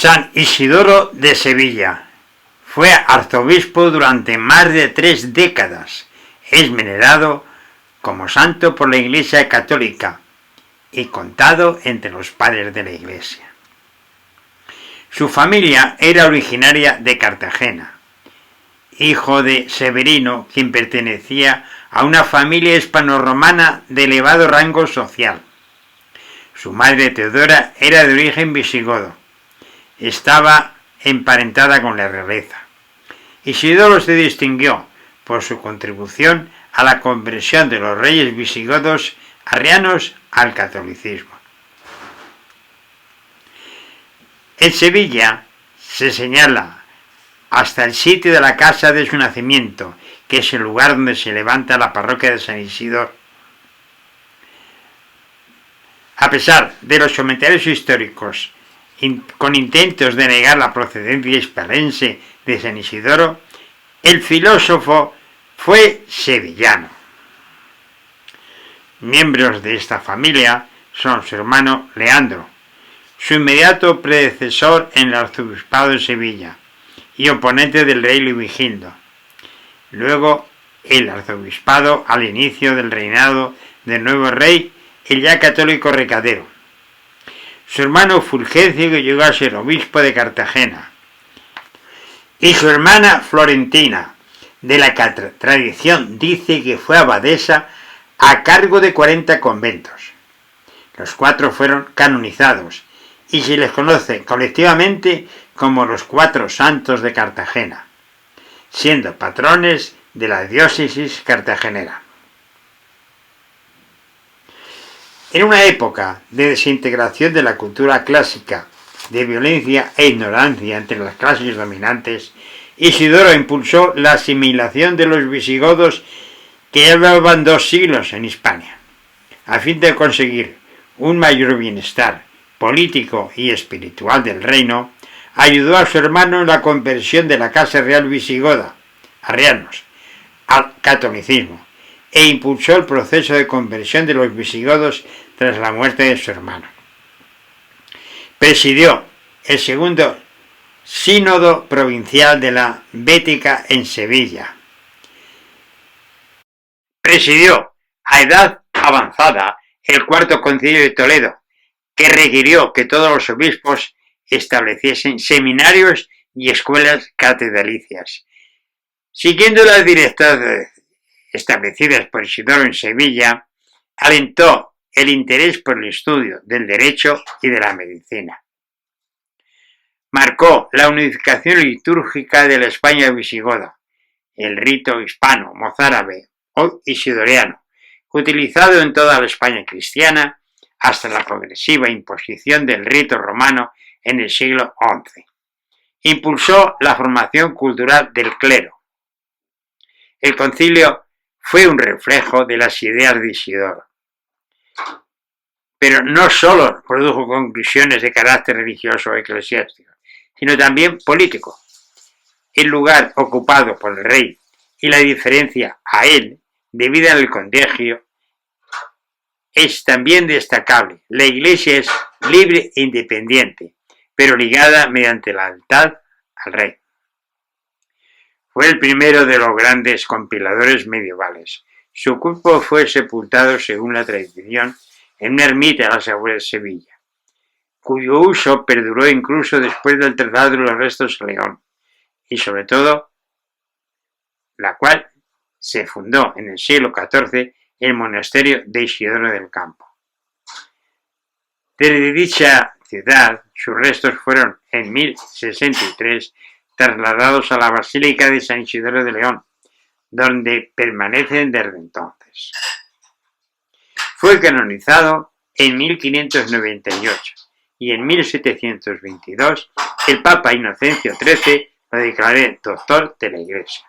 San Isidoro de Sevilla. Fue arzobispo durante más de 3 décadas. Es venerado como santo por la Iglesia Católica y contado entre los padres de la Iglesia. Su familia era originaria de Cartagena, hijo de Severino, quien pertenecía a una familia hispano-romana de elevado rango social. Su madre Teodora era de origen visigodo. Estaba emparentada con la realeza. Isidoro se distinguió por su contribución a la conversión de los reyes visigodos arrianos al catolicismo. En Sevilla se señala hasta el sitio de la casa de su nacimiento, que es el lugar donde se levanta la parroquia de San Isidoro. A pesar de los comentarios históricos con intentos de negar la procedencia hispalense de San Isidoro, el filósofo fue sevillano. Miembros de esta familia son su hermano Leandro, su inmediato predecesor en el arzobispado de Sevilla y oponente del rey Leovigildo. Luego el arzobispado al inicio del reinado del nuevo rey, el ya católico Recadero. Su hermano Fulgencio, que llegó a ser obispo de Cartagena. Y su hermana Florentina, de la que tradición dice que fue abadesa a cargo de 40 conventos. Los 4 fueron canonizados y se les conoce colectivamente como los 4 santos de Cartagena, siendo patrones de la diócesis cartagenera. En una época de desintegración de la cultura clásica, de violencia e ignorancia entre las clases dominantes, Isidoro impulsó la asimilación de los visigodos que llevaban 2 siglos en Hispania. A fin de conseguir un mayor bienestar político y espiritual del reino, ayudó a su hermano en la conversión de la Casa Real visigoda, arrianos, al catolicismo, e impulsó el proceso de conversión de los visigodos tras la muerte de su hermano. Presidió el segundo sínodo provincial de la Bética en Sevilla. Presidió a edad avanzada el cuarto concilio de Toledo, que requirió que todos los obispos estableciesen seminarios y escuelas catedralicias. Siguiendo las directrices establecidas por Isidoro en Sevilla, alentó el interés por el estudio del derecho y de la medicina. Marcó la unificación litúrgica de la España visigoda, el rito hispano, mozárabe o isidoriano, utilizado en toda la España cristiana hasta la progresiva imposición del rito romano en el siglo XI. Impulsó la formación cultural del clero. El concilio fue un reflejo de las ideas de Isidoro, pero no solo produjo conclusiones de carácter religioso o eclesiástico, sino también político. El lugar ocupado por el rey y la diferencia a él, debida al contagio, es también destacable. La Iglesia es libre e independiente, pero ligada mediante la lealtad al rey. Fue el primero de los grandes compiladores medievales. Su cuerpo fue sepultado, según la tradición, en una ermita a las afueras de Sevilla, cuyo uso perduró incluso después del traslado de los restos a León, y sobre todo, la cual se fundó en el siglo XIV el monasterio de Isidoro del Campo. Desde dicha ciudad, sus restos fueron en 1063 trasladados a la Basílica de San Isidoro de León, donde permanecen desde entonces. Fue canonizado en 1598 y en 1722 el Papa Inocencio XIII lo declaró doctor de la Iglesia.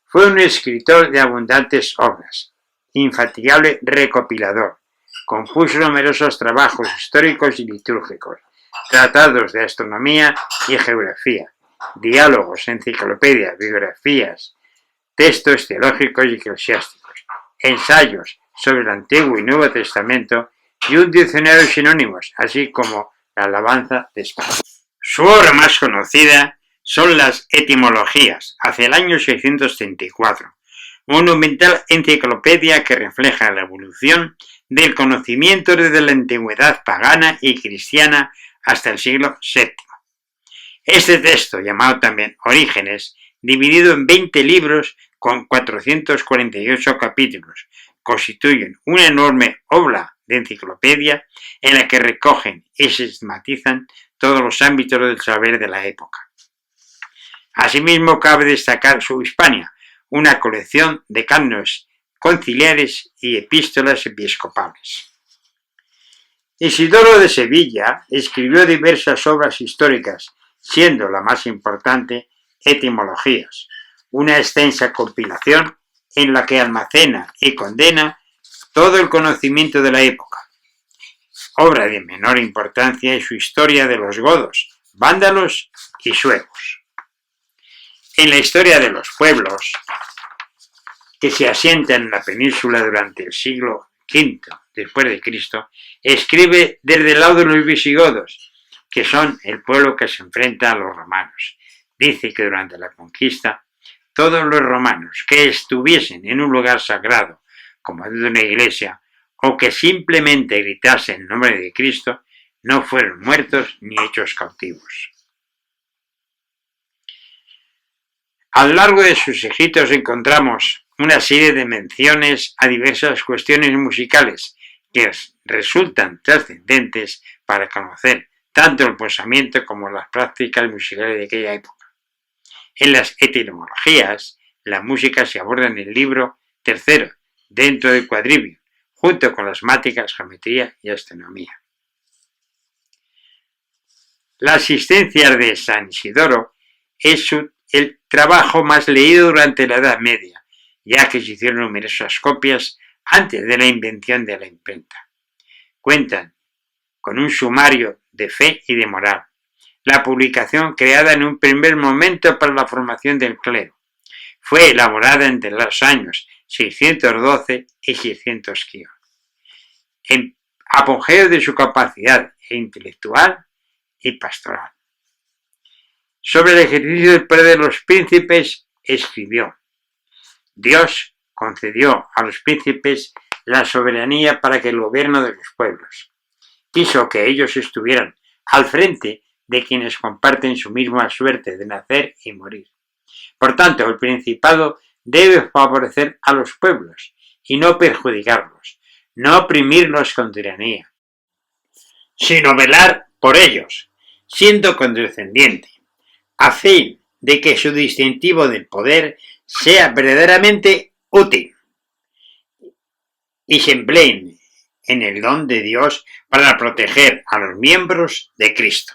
Fue un escritor de abundantes obras, infatigable recopilador. Compuso numerosos trabajos históricos y litúrgicos, tratados de astronomía y geografía, diálogos, enciclopedias, biografías, textos teológicos y eclesiásticos, ensayos sobre el Antiguo y Nuevo Testamento y un diccionario de sinónimos, así como la alabanza de España. Su obra más conocida son las Etimologías, hacia el año 634, monumental enciclopedia que refleja la evolución del conocimiento desde la antigüedad pagana y cristiana hasta el siglo VII. Este texto, llamado también Orígenes, dividido en 20 libros con 448 capítulos, constituyen una enorme obra de enciclopedia en la que recogen y sistematizan todos los ámbitos del saber de la época. Asimismo, cabe destacar su Hispania, una colección de cánones conciliares y epístolas episcopales. Isidoro de Sevilla escribió diversas obras históricas, siendo la más importante Etimologías, una extensa compilación en la que almacena y condena todo el conocimiento de la época. Obra de menor importancia es su historia de los godos, vándalos y suevos. En la historia de los pueblos que se asientan en la península durante el siglo V después de Cristo, escribe desde el lado de los visigodos, que son el pueblo que se enfrenta a los romanos. Dice que durante la conquista, todos los romanos que estuviesen en un lugar sagrado, como de una iglesia, o que simplemente gritasen el nombre de Cristo, no fueron muertos ni hechos cautivos. A lo largo de sus escritos encontramos una serie de menciones a diversas cuestiones musicales que resultan trascendentes para conocer tanto el pensamiento como las prácticas musicales de aquella época. En las Etimologías, la música se aborda en el libro tercero, dentro del Quadrivium, junto con las matemáticas, geometría y astronomía. La Asistencias de San Isidoro es el trabajo más leído durante la Edad Media, ya que se hicieron numerosas copias antes de la invención de la imprenta. Cuentan con un sumario de fe y de moral, la publicación creada en un primer momento para la formación del clero. Fue elaborada entre los años 612 y 615. En apogeo de su capacidad intelectual y pastoral. Sobre el ejercicio del poder de los príncipes escribió: Dios concedió a los príncipes la soberanía para que el gobierno de los pueblos. Quiso que ellos estuvieran al frente de quienes comparten su misma suerte de nacer y morir. Por tanto, el principado debe favorecer a los pueblos y no perjudicarlos, no oprimirlos con tiranía, sino velar por ellos, siendo condescendiente, a fin de que su distintivo del poder sea verdaderamente útil y se empleen en el don de Dios para proteger a los miembros de Cristo.